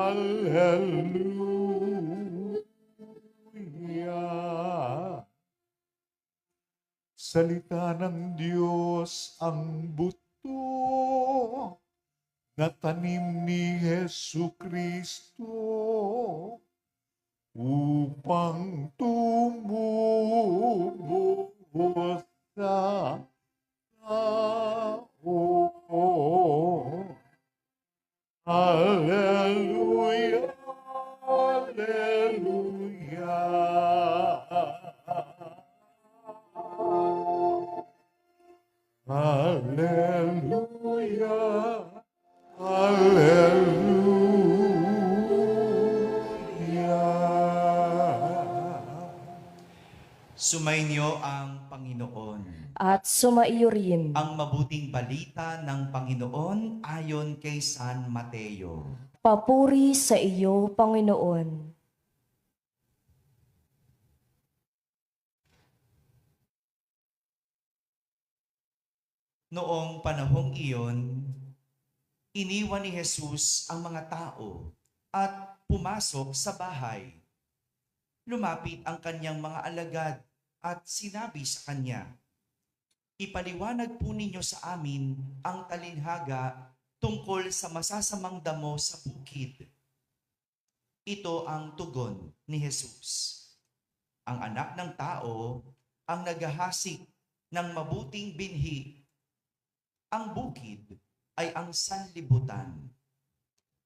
Hallelujah. Salita ng Diyos ang buto na tanim ni Hesu Kristo upang tumubo sa tao. Hallelujah, hallelujah, hallelujah, hallelujah. Sumainyo ang Panginoon. At sumaiyo rin. Ang mabuting balita ng Panginoon ayon kay San Mateo. Papuri sa iyo, Panginoon. Noong panahong iyon, iniwan ni Jesus ang mga tao at pumasok sa bahay. Lumapit ang kanyang mga alagad at sinabi sa kanya, "Ipaliwanag po ninyo sa amin ang talinhaga tungkol sa masasamang damo sa bukid." Ito ang tugon ni Jesus. Ang anak ng tao ang naghahasik ng mabuting binhi. Ang bukid ay ang sanlibutan.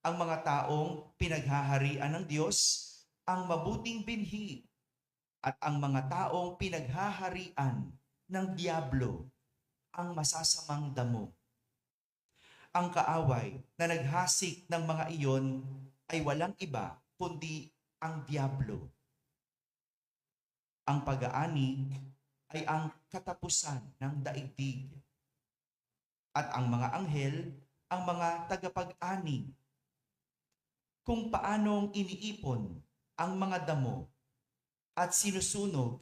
Ang mga taong pinaghaharian ng Diyos ang mabuting binhi at ang mga taong pinaghaharian ng Diablo ang masasamang damo. Ang kaaway na naghasik ng mga iyon ay walang iba kundi ang Diablo. Ang pag-aani ay ang katapusan ng daigdig. At ang mga anghel, ang mga tagapag-ani. Kung paanong iniipon ang mga damo at sinusunog,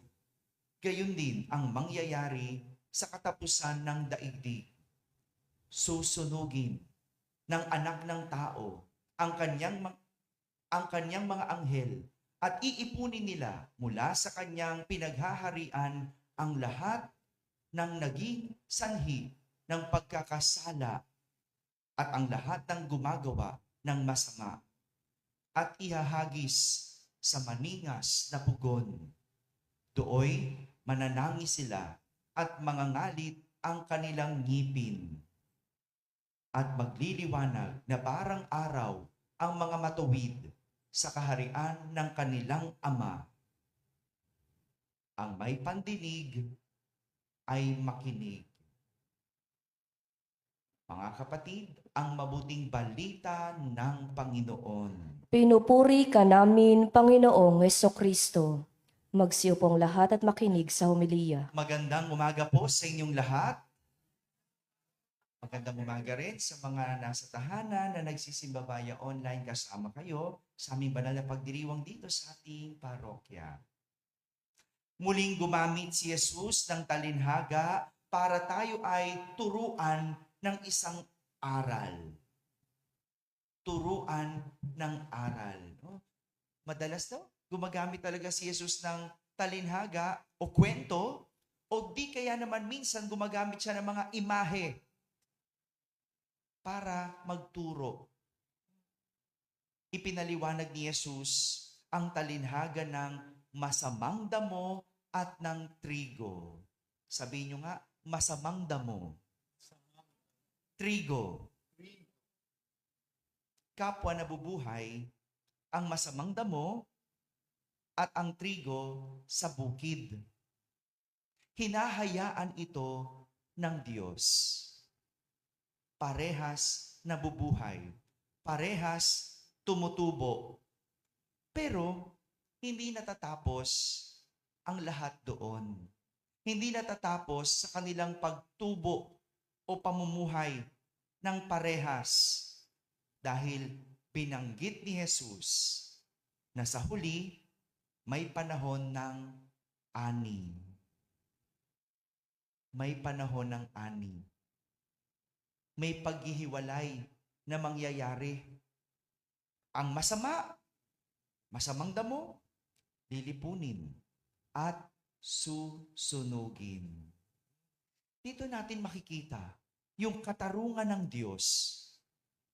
gayon din ang mangyayari sa katapusan ng daigdig. Susunugin ng anak ng tao ang kanyang mga anghel at iipunin nila mula sa kanyang pinaghaharian ang lahat ng naging sanhi ng pagkakasala at ang lahat ng gumagawa ng masama at ihahagis sa maningas na pugon. Dooy mananangis sila at mangangalit ang kanilang ngipin at magliliwanag na parang araw ang mga matuwid sa kaharian ng kanilang Ama. Ang may pandinig ay makinig. Mga kapatid, ang mabuting balita ng Panginoon. Pinupuri ka namin, Panginoong Hesukristo. Magsiyupong lahat at makinig sa homilya. Magandang umaga po sa inyong lahat. Magandang umaga rin sa mga nasa tahanan na nagsisimba via online kasama kayo sa aming banal na pagdiriwang dito sa ating parokya. Muling gumamit si Jesus ng talinhaga para tayo ay turuan ng isang aral. Turuan ng aral. No? Madalas daw, gumagamit talaga si Jesus ng talinhaga o kwento o di kaya naman minsan gumagamit siya ng mga imahe para magturo. Ipinaliwanag ni Jesus ang talinhaga ng masamang damo at ng trigo. Sabihin nyo nga, masamang damo. Trigo. Kapwa nabubuhay ang masamang damo at ang trigo sa bukid. Hinahayaan ito ng Diyos. Parehas nabubuhay. Parehas tumutubo. Pero hindi natatapos ang lahat doon. Hindi natatapos sa kanilang pagtubo o pamumuhay ng parehas dahil binanggit ni Jesus na sa huli may panahon ng ani. May panahon ng ani. May paghihiwalay na mangyayari. Ang masama, masamang damo, lilipunin at susunugin. Dito natin makikita yung katarungan ng Diyos.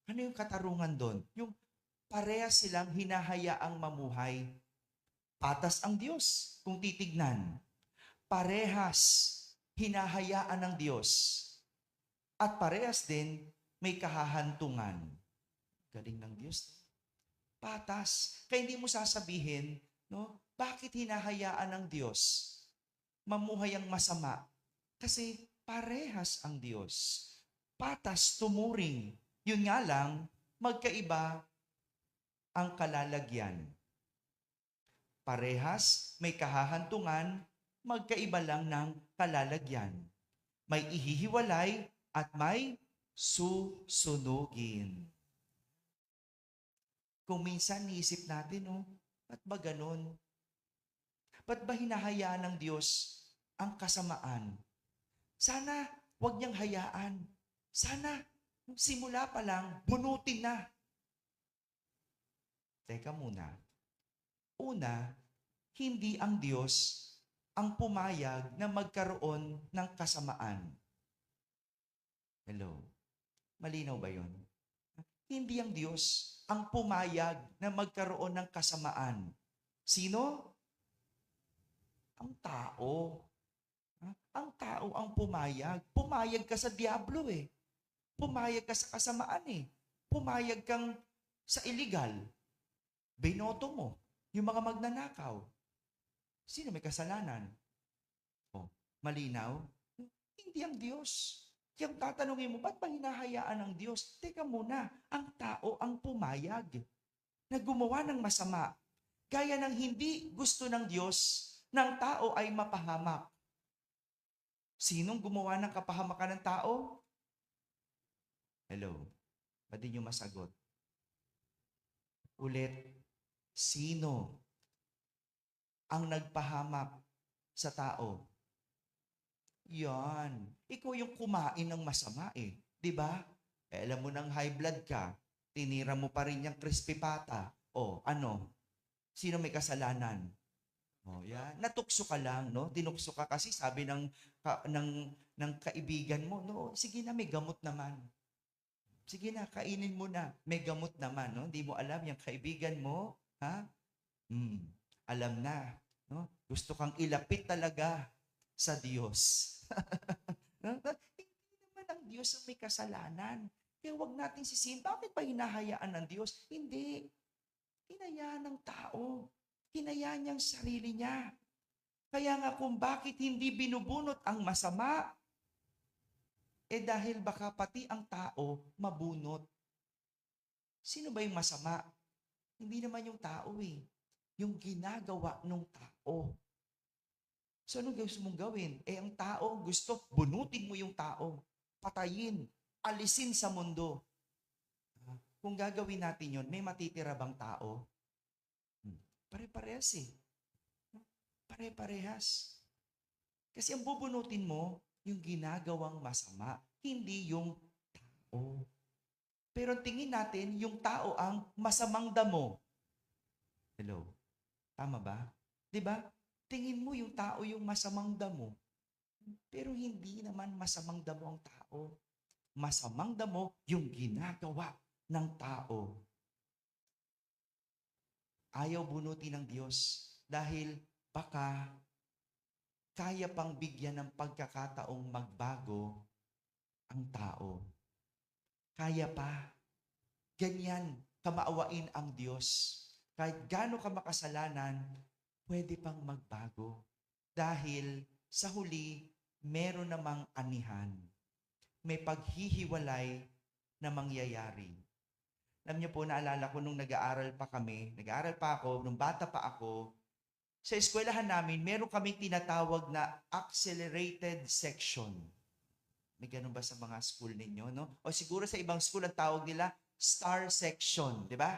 Ano yung katarungan doon? Yung parehas silang hinahayaang mamuhay. Patas ang Diyos kung titignan. Parehas hinahayaan ng Diyos. At parehas din may kahahantungan. Galing ng Diyos. Patas. Kaya hindi mo sasabihin, no, bakit hinahayaan ng Diyos mamuhay ang masama? Kasi parehas ang Diyos. Patas, tumuring. Yun nga lang, magkaiba ang kalalagyan. Parehas, may kahahantungan, magkaiba lang ng kalalagyan. May ihihiwalay at may susunugin. Kung minsan niisip natin, ba't ba ganun? Ba't ba hinahayaan ng Diyos ang kasamaan? Sana wag niyang hayaan. Sana simula pa lang, bunutin na. Teka muna. Una, hindi ang Diyos ang pumayag na magkaroon ng kasamaan. Hello? Malinaw ba yun? Hindi ang Diyos ang pumayag na magkaroon ng kasamaan. Sino? Ang tao. Ang tao ang pumayag. Pumayag ka sa diablo eh. Pumayag ka sa kasamaan eh. Pumayag kang sa illegal. Binoto mo. Yung mga magnanakaw. Sino may kasalanan? Malinaw? Hindi ang Diyos. Kaya tatanungin mo, ba't ba hinahayaan ng Diyos? Teka muna, ang tao ang pumayag na gumawa ng masama. Gaya ng hindi gusto ng Diyos ng tao ay mapahamak. Sinong gumawa ng kapahamakan ng tao? Hello? Ba't di nyo masagot? Ulit, sino ang nagpahamak sa tao? Yan. Ikaw yung kumain ng masama eh. Di ba? Alam mo nang high blood ka, tinira mo pa rin yung crispy pata. Ano? Sino may kasalanan? Yan. Natukso ka lang, no? Dinukso ka kasi sabi ng kaibigan mo, no? Sige na, may gamot naman. Sige na, kainin mo na. May gamot naman, no? Hindi mo alam yung kaibigan mo, ha? Alam na, no? Gusto kang ilapit talaga sa Diyos. Hindi naman ang Diyos ang may kasalanan. Kaya huwag natin sisihin, bakit ba hinahayaan ng Diyos? Hindi. Hinayaan ng tao. Hinayaan niyang sarili niya. Kaya nga kung bakit hindi binubunot ang masama, dahil baka pati ang tao mabunot. Sino ba yung masama? Hindi naman yung tao eh. Yung ginagawa ng tao. So, anong gusto mong gawin? Ang tao, gusto, bunutin mo yung tao. Patayin, alisin sa mundo. Kung gagawin natin yun, may matitira bang tao? Pare-parehas eh. Pare-parehas. Kasi ang bubunutin mo, yung ginagawang masama, hindi yung tao. Pero tingin natin, yung tao ang masamang damo. Hello? Tama ba? Diba? Tingin mo yung tao yung masamang damo. Pero hindi naman masamang damo ang tao. Masamang damo yung ginagawa ng tao. Ayaw bunutin ng Diyos dahil baka kaya pang bigyan ng pagkakataong magbago ang tao. Kaya pa. Ganyan kamaawain ang Diyos. Kahit gaano ka makasalanan, pwede pang magbago. Dahil sa huli, meron namang anihan. May paghihiwalay na mangyayari. Alam niyo po, naalala ko nung nag-aaral pa ako, nung bata pa ako, sa eskwelahan namin, meron kaming tinatawag na accelerated section. May ganun ba sa mga school ninyo, no? O siguro sa ibang school, ang tawag nila star section, di ba?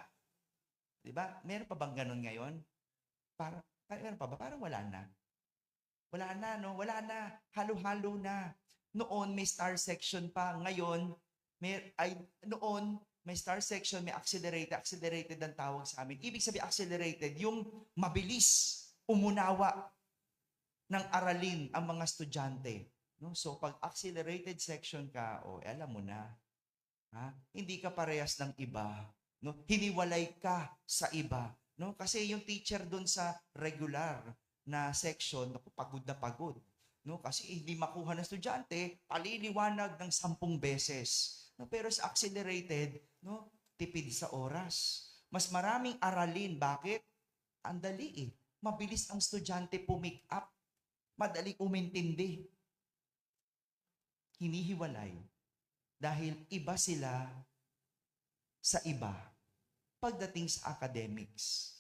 Di ba? Meron pa bang ganun ngayon? Meron pa ba? Parang wala na. Wala na, no? Wala na. Halo-halo na. Noon, may star section pa. Ngayon, noon, May star section, may accelerated. Accelerated ang tawag sa amin. Ibig sabihin accelerated, yung mabilis, umunawa ng aralin ang mga estudyante. No? So pag accelerated section ka, alam mo na, ha? Hindi ka parehas ng iba. No? Hiniwalay ka sa iba. No? Kasi yung teacher doon sa regular na section, naku, pagod na pagod. No? Kasi hindi makuha ng estudyante, paliliwanag ng 10 beses. No? Pero sa accelerated, no? Tipid sa oras. Mas maraming aralin. Bakit? Ang dali eh. Mabilis ang estudyante pumick up. Madali umintindi. Hinihiwalay. Dahil iba sila sa iba pagdating sa academics.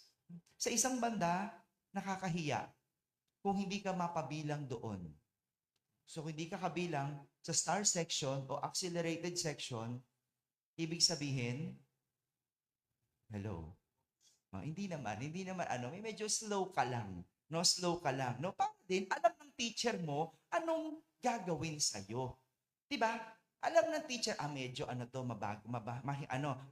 Sa isang banda, nakakahiya kung hindi ka mapabilang doon. So, kung hindi ka kabilang sa star section o accelerated section, ibig sabihin, hello. Hindi naman, may medyo slow ka lang. No, slow ka lang. No, para din, alam ng teacher mo anong gagawin sa'yo. Diba? Alam ng teacher, medyo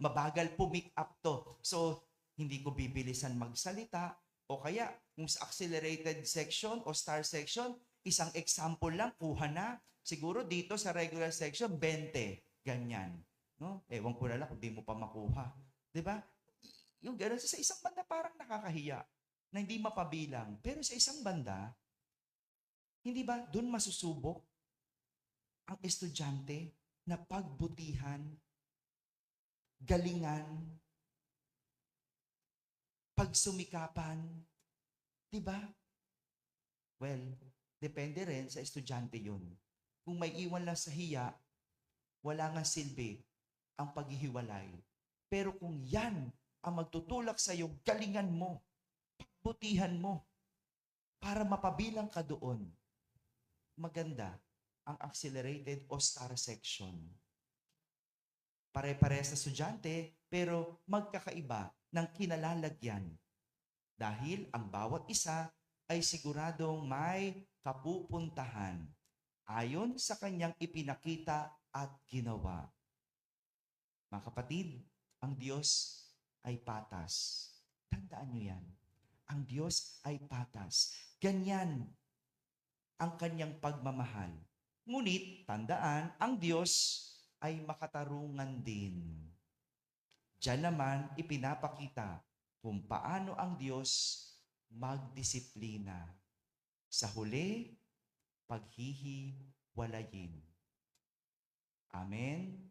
mabagal pumick up to. So, hindi ko bibilisan magsalita. O kaya, kung sa accelerated section o star section, isang example lang, kuha na. Siguro dito sa regular section, 20. Ganyan. No? Ewan ko na lang kung di mo pa makuha. Diba? Yung gano'n, sa isang banda parang nakakahiya na hindi mapabilang. Pero sa isang banda, hindi ba doon masusubok ang estudyante na pagbutihan, galingan, pagsumikapan, di ba? Well, depende rin sa estudyante yun. Kung may iwan lang sa hiya, wala nga silbi ang paghihiwalay. Pero kung yan ang magtutulak sa iyo, galingan mo, pagbutihan mo, para mapabilang ka doon, maganda ang accelerated o star section. Pare-pare sa estudyante, pero magkakaiba ng kinalalagyan. Dahil ang bawat isa ay siguradong may kapupuntahan ayon sa kanyang ipinakita at ginawa. Mga kapatid, ang Diyos ay patas. Tandaan nyo yan. Ang Diyos ay patas. Ganyan ang kanyang pagmamahal. Ngunit, tandaan, ang Diyos ay makatarungan din. Diyan naman ipinapakita kung paano ang Diyos magdisiplina. Sa huli, paghihiwalayin. Amen.